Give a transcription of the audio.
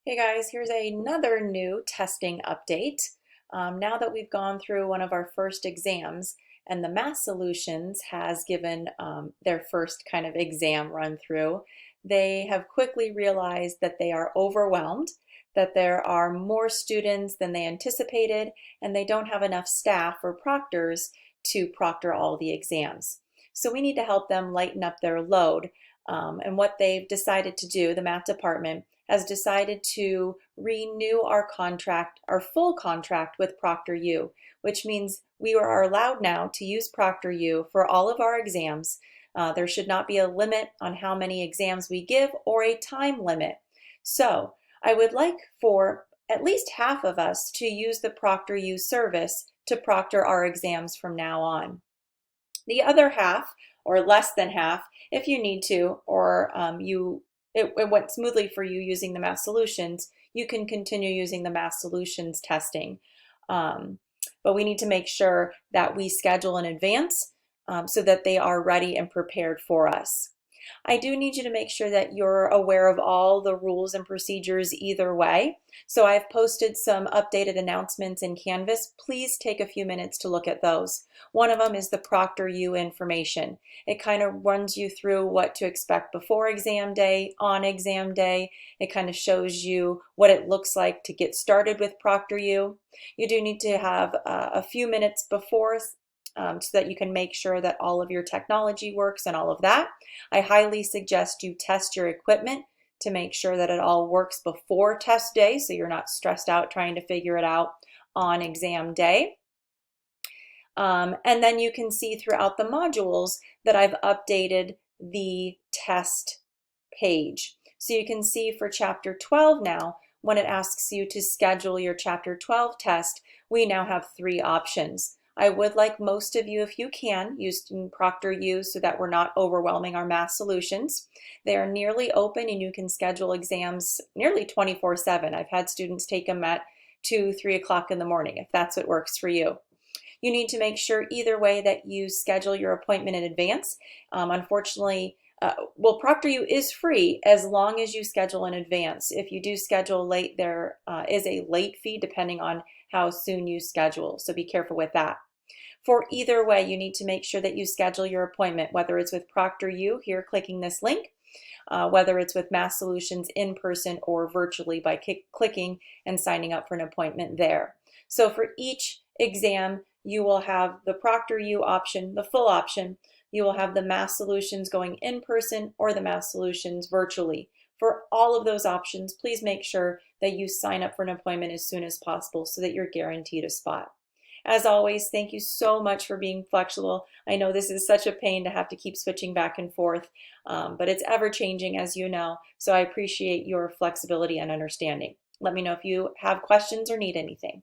Hey guys, here's another new testing update. Now that we've gone through one of our first exams and the Math Solutions has given their first kind of exam run through, they have quickly realized that they are overwhelmed, that there are more students than they anticipated, and they don't have enough staff or proctors to proctor all the exams. So we need to help them lighten up their load. And what they've decided to do, the math department, has decided to renew our contract, our full contract with ProctorU, which means we are allowed now to use ProctorU for all of our exams. There should not be a limit on how many exams we give or a time limit. So I would like for at least half of us to use the ProctorU service to proctor our exams from now on. The other half, or less than half, if you need to, or it went smoothly for you using the Math Solutions, you can continue using the Math Solutions testing. But we need to make sure that we schedule in advance so that they are ready and prepared for us. I do need you to make sure that you're aware of all the rules and procedures either way. So I've posted some updated announcements in Canvas. Please take a few minutes to look at those. One of them is the ProctorU information. It kind of runs you through what to expect before exam day, on exam day. It kind of shows you what it looks like to get started with ProctorU. You do need to have a few minutes before so that you can make sure that all of your technology works and all of that. I highly suggest you test your equipment to make sure that it all works before test day so you're not stressed out trying to figure it out on exam day. And then you can see throughout the modules that I've updated the test page. So you can see for Chapter 12 now, when it asks you to schedule your Chapter 12 test, we now have 3 options. I would like most of you, if you can, use ProctorU so that we're not overwhelming our Math Solutions. They are nearly open and you can schedule exams nearly 24/7. I've had students take them at 2, 3 o'clock in the morning, if that's what works for you. You need to make sure either way that you schedule your appointment in advance. Unfortunately, ProctorU is free as long as you schedule in advance. If you do schedule late, there is a late fee depending on how soon you schedule, so be careful with that. For either way, you need to make sure that you schedule your appointment, whether it's with ProctorU, here clicking this link, whether it's with Math Solutions in person or virtually by clicking and signing up for an appointment there. So for each exam, you will have the ProctorU option, the full option. You will have the Math Solutions going in person or the Math Solutions virtually. For all of those options, please make sure that you sign up for an appointment as soon as possible so that you're guaranteed a spot. As always, thank you so much for being flexible. I know this is such a pain to have to keep switching back and forth, but it's ever changing, as you know, so I appreciate your flexibility and understanding. Let me know if you have questions or need anything.